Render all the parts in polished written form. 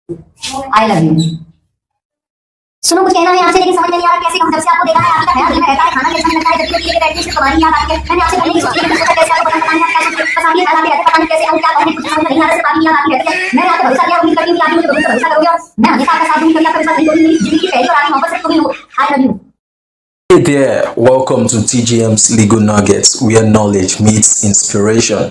I love you. सुनो कुछ कहना है आपसे, लेकिन समझ में नहीं आ रहा कैसे कहूं। जब से आपको देखा है, आपका ख्याल दिल में रहता है, खाना कैसा लगता है, जब भी लेके बैठने से तुम्हारी याद आती है। मैंने आपसे पहले भी सोचा, लेकिन सोचा कैसे आपको पता नहीं आप क्या सोचते, बस आप ये ख्याल आते रहते, पता नहीं कैसे कहूं, क्या कहूं, कुछ समझ में नहीं आ रहा, सिर्फ आपकी याद आती रहती है। मैंने आपको भरोसा दिया, उम्मीद करती हूं कि आप मुझे भरोसा करोगे। मैं हमेशा आपका साथ दूंगी, कभी आपके साथ नहीं दूंगी। मेरी जिंदगी की पहली और आखिरी मोहब्बत सिर्फ तुम ही हो। I love you. Hey there, welcome to TGM's Legal Nuggets, where knowledge meets inspiration.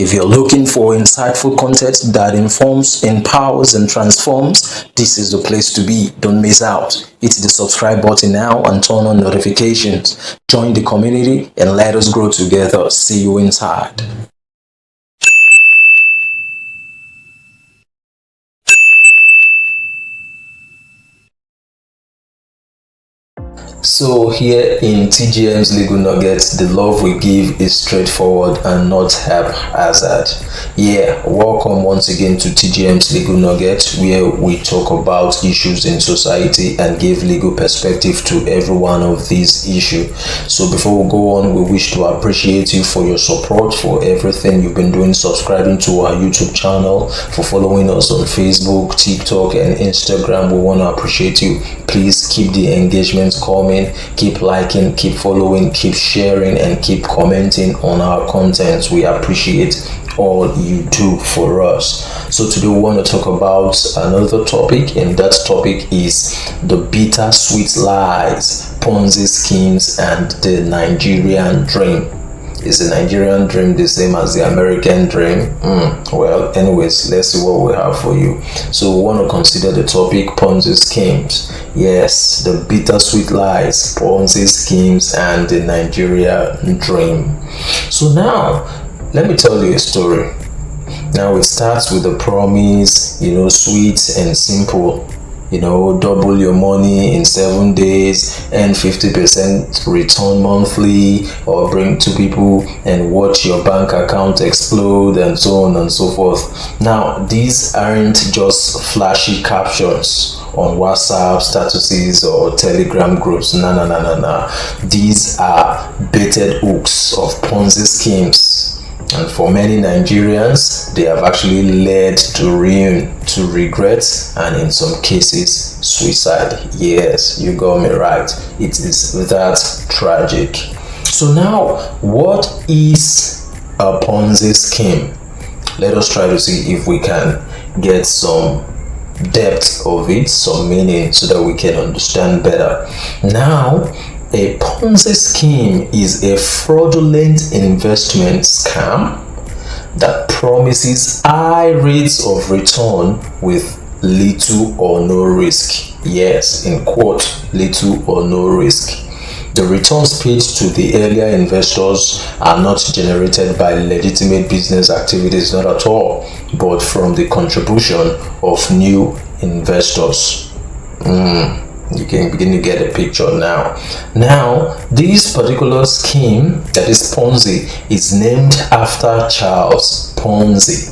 If you're looking for insightful content that informs, empowers, and transforms, this is the place to be. Don't miss out. Hit the subscribe button now and turn on notifications. Join the community and let us grow together. See you inside. So here in TGM's Legal Nuggets, the love we give is straightforward and not haphazard. Yeah, welcome once again to TGM's Legal Nuggets, where we talk about issues in society and give legal perspective to every one of these issues. So before we go on, we wish to appreciate you for your support, for everything you've been doing, subscribing to our YouTube channel, for following us on Facebook, TikTok, and Instagram. We want to appreciate you. Please keep the engagements coming, keep liking, keep following, keep sharing, and keep commenting on our contents. We appreciate all you do for us. So today we want to talk about another topic, and that topic is the bittersweet lies, Ponzi schemes, and the Nigerian dream. Is the Nigerian dream the same as the American dream? Well, anyways, let's see what we have for you. So we want to consider the topic Ponzi schemes. Yes, the bittersweet lies, Ponzi schemes, and the Nigerian dream. So now, let me tell you a story. Now it starts with the promise, sweet and simple. Double your money in 7 days, and 50% return monthly, or bring to people and watch your bank account explode, and so on and so forth. Now, these aren't just flashy captions on WhatsApp statuses or Telegram groups. No. These are baited hooks of Ponzi schemes. And for many Nigerians, they have actually led to ruin, to regret, and in some cases, suicide. Yes, you got me right. It is that tragic. So now, what is a Ponzi scheme? Let us try to see if we can get some depth of it, some meaning, so that we can understand better. Now, a Ponzi scheme is a fraudulent investment scam that promises high rates of return with little or no risk. Yes, in quote, little or no risk. The returns paid to the earlier investors are not generated by legitimate business activities, not at all, but from the contribution of new investors. You can begin to get a picture now. Now, this particular scheme, that is Ponzi, is named after Charles Ponzi,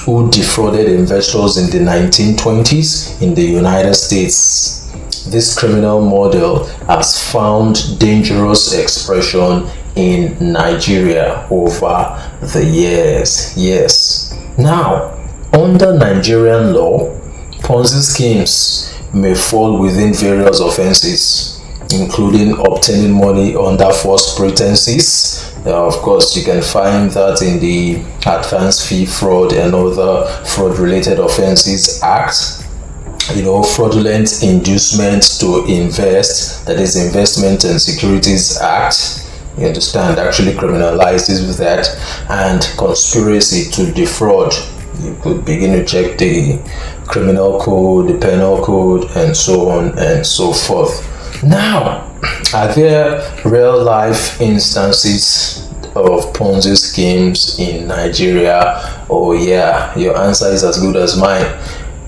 who defrauded investors in the 1920s in the United States. This criminal model has found dangerous expression in Nigeria over the years. Yes. Now, under Nigerian law, Ponzi schemes may fall within various offenses, including obtaining money under false pretenses. Of course, you can find that in the Advanced Fee Fraud and other fraud-related offenses act. Fraudulent inducement to invest, that is Investment and Securities Act. You understand, actually criminalizes that, and conspiracy to defraud. You could begin to check the criminal code, the penal code, and so on and so forth. Now, are there real life instances of Ponzi schemes in Nigeria? Oh yeah, your answer is as good as mine.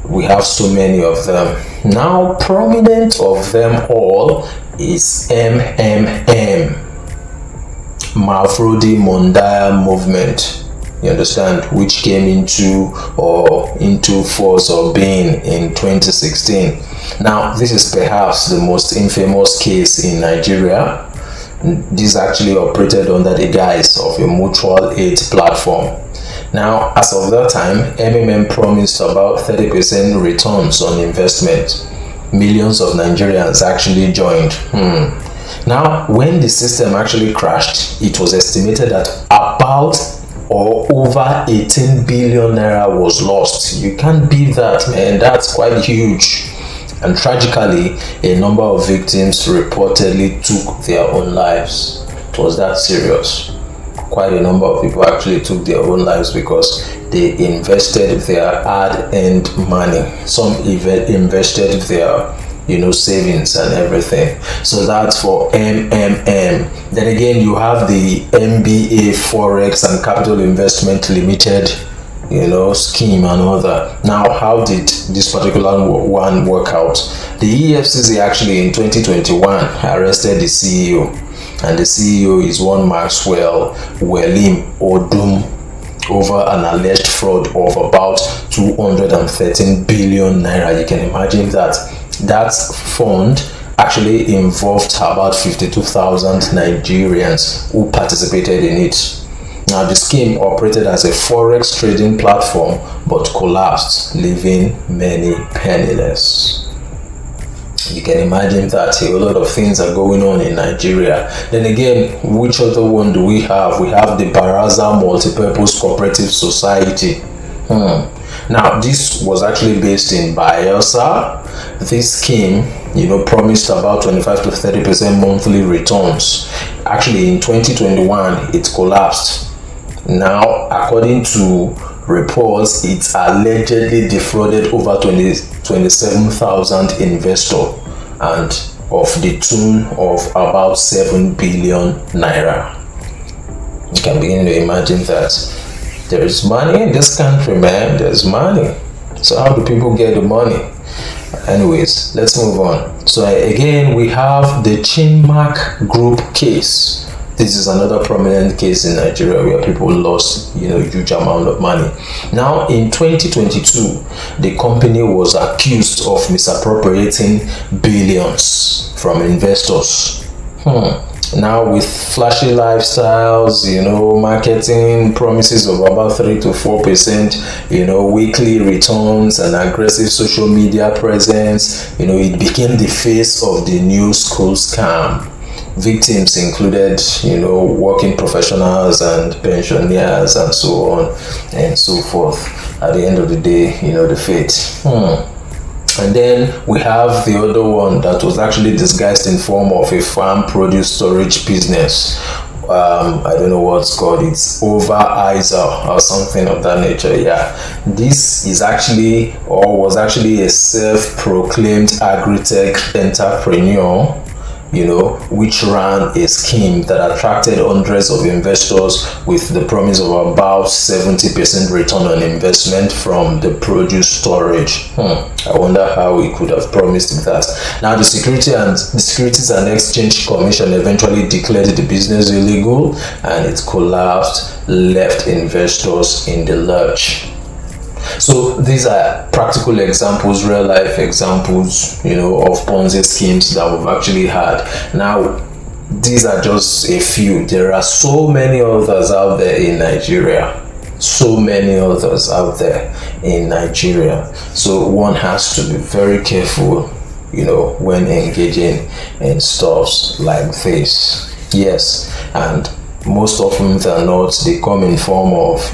We have so many of them. Now, prominent of them all is MMM, Mafrodi Mondial Movement. You understand, which came into force or being in 2016. Now, this is perhaps the most infamous case in Nigeria. This actually operated under the guise of a mutual aid platform. Now, as of that time, MMM promised about 30% returns on investment. Millions of Nigerians actually joined. Now, when the system actually crashed, it was estimated that about or over 18 billion naira was lost. You can't beat that, man. That's quite huge. And tragically, a number of victims reportedly took their own lives. It was that serious. Quite a number of people actually took their own lives because they invested their hard-earned money. Some even invested their savings and everything. So that's for MMM. Then again, you have the MBA Forex and Capital Investment Limited scheme and all that. Now, how did this particular one work out? The EFCC actually in 2021 arrested the CEO, and the CEO is one Maxwell Welim Odum over an alleged fraud of about 213 billion naira. You can imagine that fund actually involved about 52,000 Nigerians who participated in it. Now, the scheme operated as a forex trading platform but collapsed, leaving many penniless. You can imagine that a lot of things are going on in Nigeria. Then again, which other one do we have? We have the Baraza Multipurpose Cooperative Society. Now, this was actually based in Bayelsa. This scheme, promised about 25 to 30% monthly returns. Actually, in 2021, it collapsed. Now, according to reports, it allegedly defrauded over 27,000 investors and of the tune of about 7 billion naira. You can begin to imagine that. There is money in this country, man. There's money. So how do people get the money? Anyways, let's move on. So again, we have the Chinmark Group case. This is another prominent case in Nigeria where people lost, huge amount of money. Now, in 2022, the company was accused of misappropriating billions from investors. Now, with flashy lifestyles, marketing promises of about 3 to 4%, weekly returns and aggressive social media presence, it became the face of the new school scam. Victims included, working professionals and pensioners and so on and so forth. At the end of the day, the fate. And then we have the other one that was actually disguised in form of a farm produce storage business. I don't know what's called. It's over ISA or something of that nature. Yeah, this is actually was actually a self-proclaimed agri-tech entrepreneur, which ran a scheme that attracted hundreds of investors with the promise of about 70% return on investment from the produce storage. I wonder how he could have promised that. Now, the Securities and Exchange Commission eventually declared the business illegal, and it collapsed, left investors in the lurch. So these are practical examples, real life examples, of Ponzi schemes that we've actually had. Now, these are just a few. There are so many others out there in Nigeria. So one has to be very careful, when engaging in stuff like this. Yes, and most often than not, they come in form of,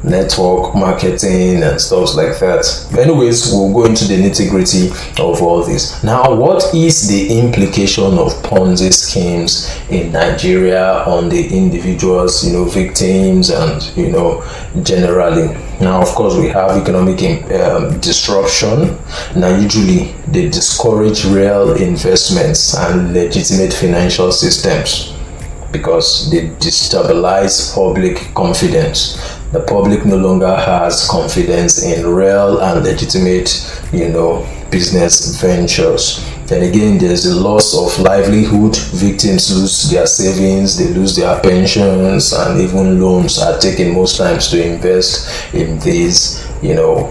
network marketing and stuff like that. Anyways, we'll go into the nitty-gritty of all this. Now, what is the implication of Ponzi schemes in Nigeria on the individuals, victims, and generally? Now, of course, we have economic disruption. Now, usually they discourage real investments and legitimate financial systems because they destabilize public confidence. The public no longer has confidence in real and legitimate, business ventures. Then again, there's a loss of livelihood. Victims lose their savings, they lose their pensions, and even loans are taken most times to invest in these,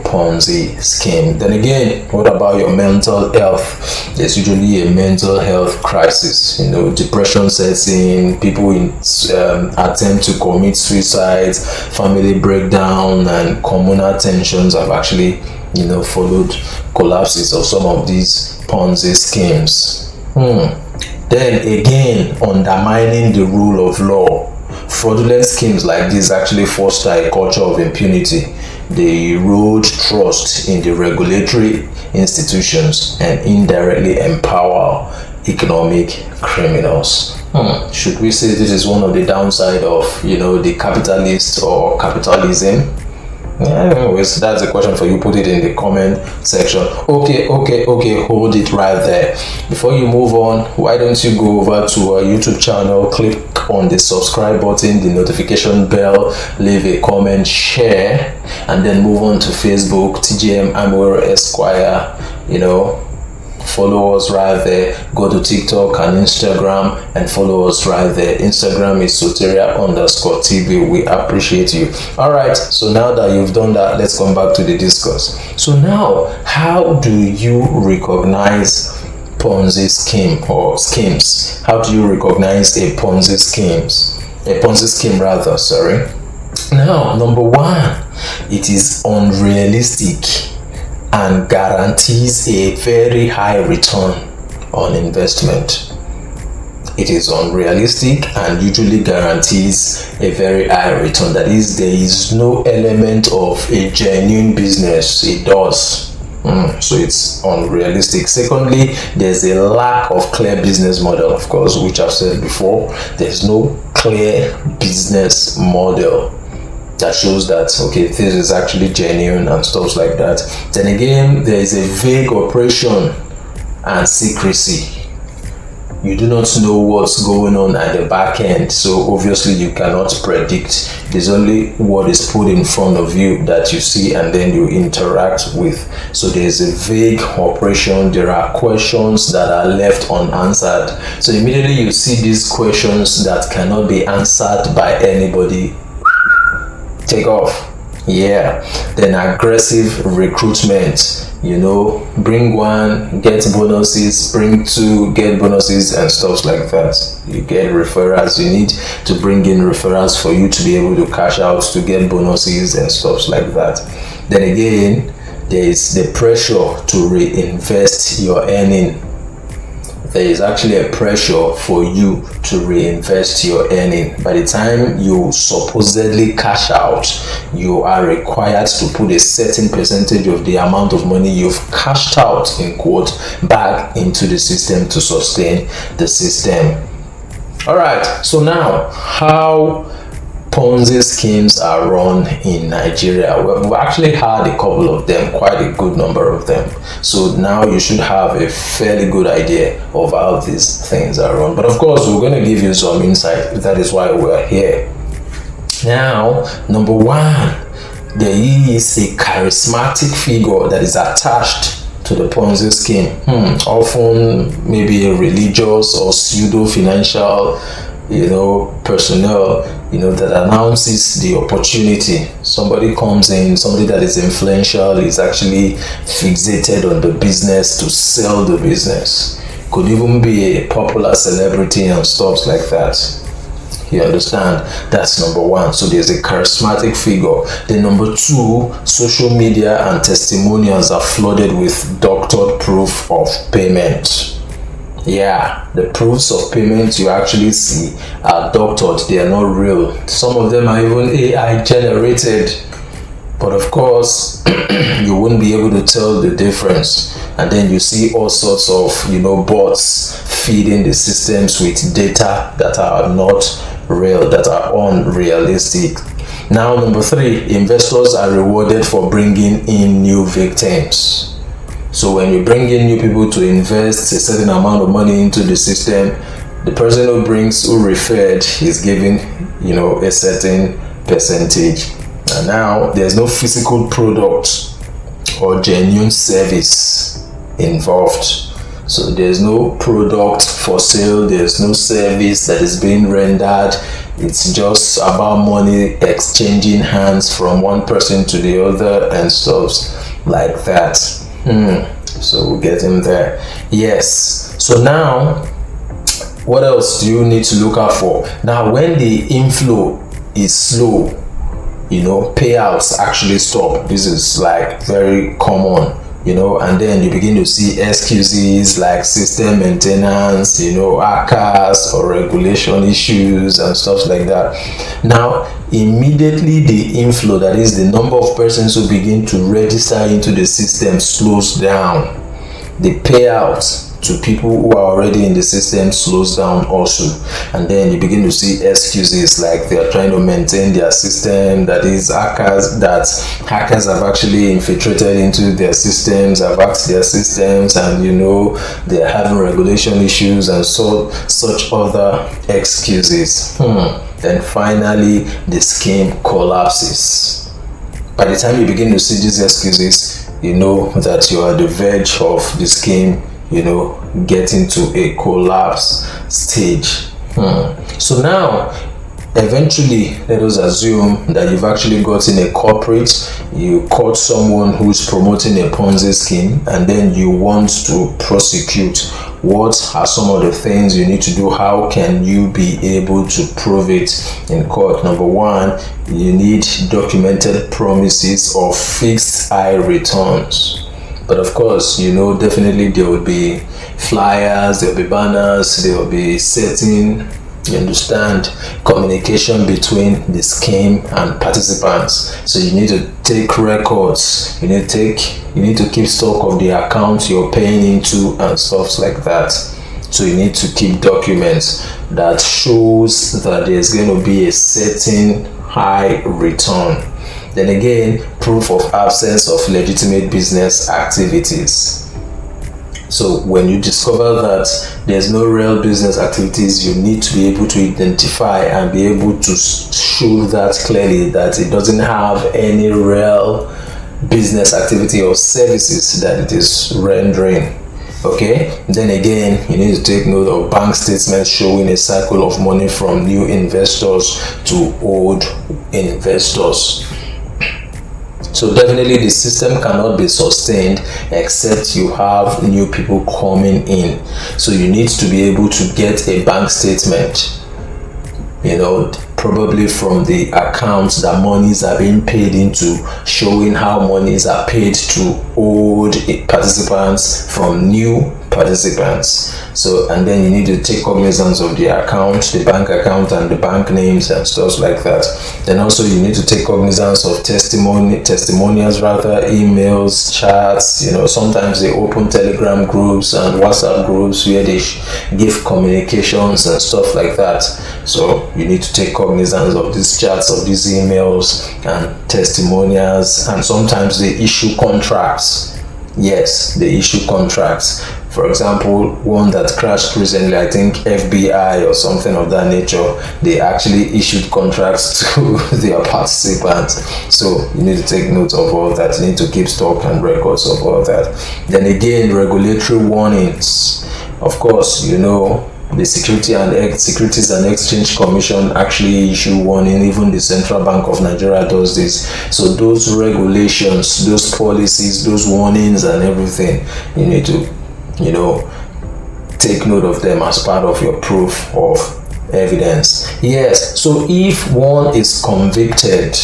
Ponzi scheme. Then again, what about your mental health? There's usually a mental health crisis. Depression sets in, people attempt to commit suicides, family breakdown, and communal tensions have actually followed collapses of some of these Ponzi schemes. Then again, undermining the rule of law. Fraudulent schemes like this actually foster a culture of impunity. They erode trust in the regulatory institutions and indirectly empower economic criminals. Should we say this is one of the downside of the capitalist or capitalism? Anyways, that's a question for you. Put it in the comment section. Okay, hold it right there. Before you move on, why don't you go over to our YouTube channel, click on the subscribe button, the notification bell, leave a comment, share, and then move on to Facebook, TGM Amwell Esquire. Follow us right there. Go to TikTok and Instagram and follow us right there. Instagram is Soteria_TV. We appreciate you. All right, so now that you've done that, let's come back to the discourse. So now, how do you recognize Ponzi scheme or schemes? How do you recognize a Ponzi scheme rather, sorry. Now, number one, it is unrealistic and guarantees a very high return on investment. It is unrealistic and usually guarantees a very high return. That is, there is no element of a genuine business. It does. So it's unrealistic. Secondly, there's a lack of clear business model, of course, which I've said before. There's no clear business model that shows that okay, this is actually genuine and stuff like that. Then again, there is a vague operation and secrecy. You do not know what's going on at the back end, so obviously you cannot predict. There's only what is put in front of you that you see and then you interact with. So there's a vague operation. There are questions that are left unanswered. So immediately you see these questions that cannot be answered by anybody, take off. Then aggressive recruitment. Bring one, get bonuses, bring two, get bonuses, and stuff like that. You get referrals. You need to bring in referrals for you to be able to cash out, to get bonuses and stuff like that. Then again, there is the pressure to reinvest your earning. There is actually a pressure for you to reinvest your earning. By the time you supposedly cash out, you are required to put a certain percentage of the amount of money you've cashed out, in quote, back into the system to sustain the system. All right, so now how Ponzi schemes are run in Nigeria. We've actually had a couple of them, quite a good number of them. So now you should have a fairly good idea of how these things are run. But of course, we're going to give you some insight. That is why we're here. Now, number one, there is a charismatic figure that is attached to the Ponzi scheme. Often maybe a religious or pseudo-financial personnel that announces the opportunity. Somebody comes in, somebody that is influential, is actually fixated on the business to sell the business. Could even be a popular celebrity and stuff like that. You understand? That's number one. So there's a charismatic figure. Then number two, social media and testimonials are flooded with doctored proof of payment. The proofs of payment you actually see are doctored. They are not real. Some of them are even AI generated. But of course, you wouldn't be able to tell the difference. And then you see all sorts of, bots feeding the systems with data that are not real, that are unrealistic. Now, number three, investors are rewarded for bringing in new victims. So when you bring in new people to invest a certain amount of money into the system, the person who referred is given, a certain percentage. And now there's no physical product or genuine service involved. So there's no product for sale, there's no service that is being rendered. It's just about money exchanging hands from one person to the other and stuff like that. So we're getting there. Yes. So now, what else do you need to look out for? Now, when the inflow is slow, payouts actually stop. This is like very common, and then you begin to see excuses like system maintenance, hackers or regulation issues and stuff like that. Now, immediately the inflow, that is the number of persons who begin to register into the system, slows down. The payouts to people who are already in the system slows down also, and then you begin to see excuses like they are trying to maintain their system, that is hackers have actually infiltrated into their systems, have hacked their systems, and they're having regulation issues and such other excuses. Then finally the scheme collapses. By the time you begin to see these excuses, you know that you are at the verge of the scheme getting to a collapse stage. So now, eventually, let us assume that you've actually gotten a corporate, you caught someone who's promoting a Ponzi scheme, and then you want to prosecute. What are some of the things you need to do? How can you be able to prove it in court? Number one, you need documented promises of fixed high returns. But of course, definitely there will be flyers, there will be banners, there will be setting, communication between the scheme and participants. So you need to take records, you need to keep stock of the account you're paying into and stuff like that. So you need to keep documents that shows that there's going to be a certain high return. Then again, proof of absence of legitimate business activities. So when you discover that there's no real business activities, you need to be able to identify and be able to show that clearly that it doesn't have any real business activity or services that it is rendering. Okay, then again, you need to take note of bank statements showing a cycle of money from new investors to old investors. So definitely the system cannot be sustained except you have new people coming in. So you need to be able to get a bank statement, probably from the accounts that monies are being paid into, showing how monies are paid to old participants from new participants. So, and then you need to take cognizance of the account, the bank account, and the bank names and stuff like that. Then also you need to take cognizance of testimonials, emails, chats. Sometimes they open Telegram groups and WhatsApp groups where they give communications and stuff like that. So you need to take cognizance of these chats, of these emails and testimonials, and sometimes they issue contracts. Yes, they issue contracts. For example, one that crashed recently, I think FBI or something of that nature, they actually issued contracts to their participants. So you need to take note of all that. You need to keep stock and records of all that. Then again, regulatory warnings. Of course, the Securities and Exchange Commission actually issue warning. Even the Central Bank of Nigeria does this. So those regulations, those policies, those warnings and everything, you need to take note of them as part of your proof of evidence. Yes, so if one is convicted,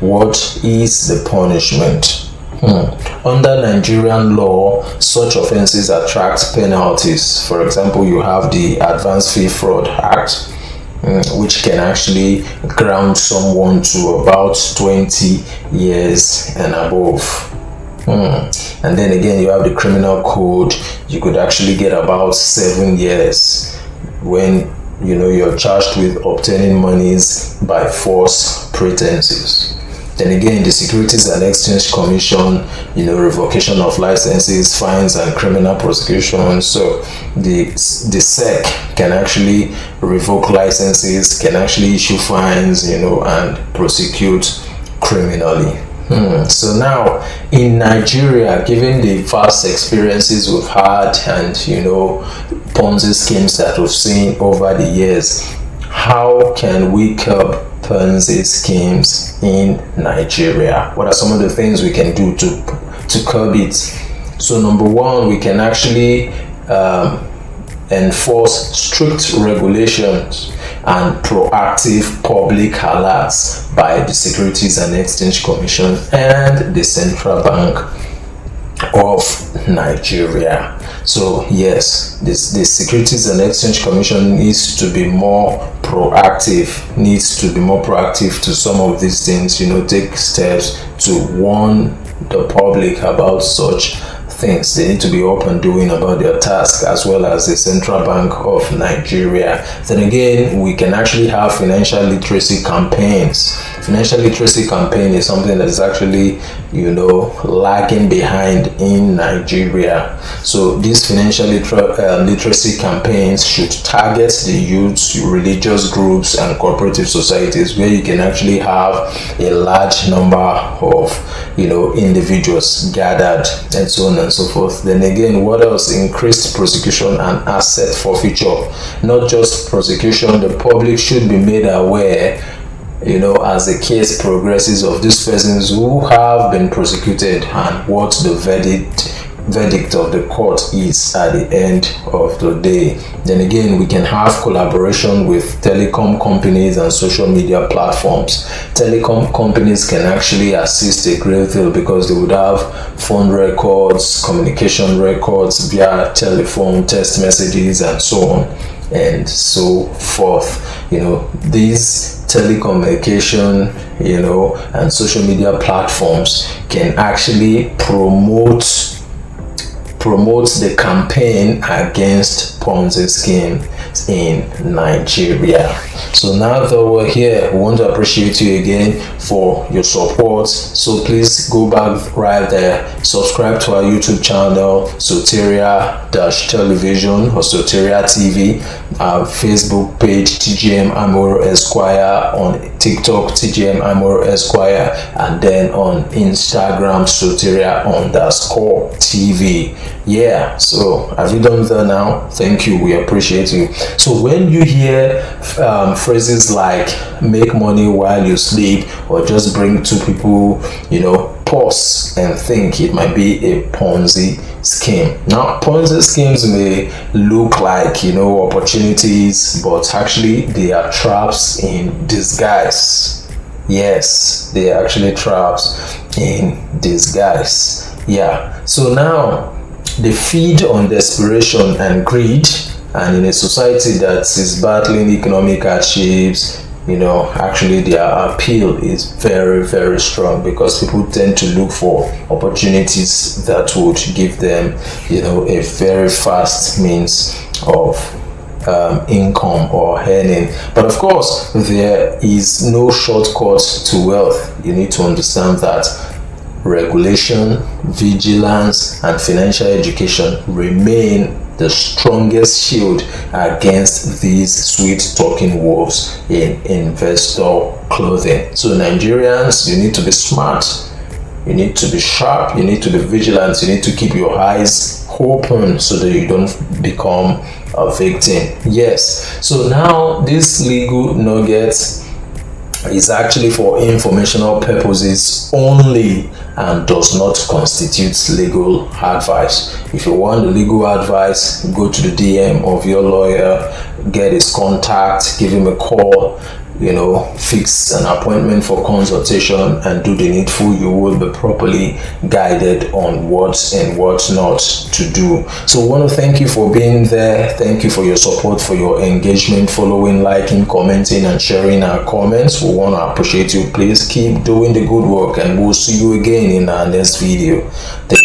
what is the punishment? Under Nigerian law, such offenses attract penalties. For example, you have the Advanced Fee Fraud Act, which can actually ground someone to about 20 years and above. And then again, you have the criminal code. You could actually get about 7 years when you're charged with obtaining monies by false pretenses. Then again, the Securities and Exchange Commission, revocation of licenses, fines, and criminal prosecution. So the SEC can actually revoke licenses, can actually issue fines, and prosecute criminally. So now in Nigeria, given the vast experiences we've had and Ponzi schemes that we've seen over the years, how can we curb Ponzi schemes in Nigeria? What are some of the things we can do to curb it? So number one, we can actually enforce strict regulations and proactive public alerts by the Securities and Exchange Commission and the Central Bank of Nigeria. So yes, the Securities and Exchange Commission needs to be more proactive to some of these things, take steps to warn the public about such things they need to be up and doing about their task, as well as the Central Bank of Nigeria. Then again, we can actually have financial literacy campaigns. Financial literacy campaign is something that is actually lagging behind in Nigeria. So these financial literacy campaigns should target the youths, religious groups and cooperative societies, where you can actually have a large number of individuals gathered and so on and so forth. Then again, what else? Increased prosecution and asset forfeiture. Not just prosecution, the public should be made aware as the case progresses, of these persons who have been prosecuted and what the verdict of the court is at the end of the day. Then again, we can have collaboration with telecom companies and social media platforms. Telecom companies can actually assist a great deal because they would have phone records, communication records via telephone, text messages and so on and so forth. These telecommunication and social media platforms can actually promote the campaign against Ponzi scheme in Nigeria. So now that we're here, we want to appreciate you again for your support. So please go back right there, subscribe to our YouTube channel, Soteria-Television or Soteria TV, our Facebook page TGM Amoro Esquire, on TikTok TGM Amoro Esquire, and then on Instagram Soteria_TV. Yeah, so have you done that now? Thank you, we appreciate you. So when you hear phrases like make money while you sleep, or just bring two people, pause and think, it might be a Ponzi scheme. Now Ponzi schemes may look like opportunities, but actually they are traps in disguise. Yes, they are actually traps in disguise. Yeah, so now they feed on desperation and greed, and in a society that is battling economic hardships, actually their appeal is very, very strong, because people tend to look for opportunities that would give them a very fast means of income or earning. But of course, there is no shortcut to wealth. You need to understand that. Regulation, vigilance and financial education remain the strongest shield against these sweet talking wolves in investor clothing. So Nigerians, you need to be smart, you need to be sharp, you need to be vigilant, you need to keep your eyes open so that you don't become a victim. Yes, so now this legal nuggets is actually for informational purposes only and does not constitute legal advice. If you want the legal advice, go to the DM of your lawyer, get his contact, give him a call, fix an appointment for consultation and do the needful. You will be properly guided on what and what not to do. So I want to thank you for being there. Thank you for your support, for your engagement, following, liking, commenting and sharing our comments. We want to appreciate you. Please keep doing the good work, and we'll see you again in our next video. Thank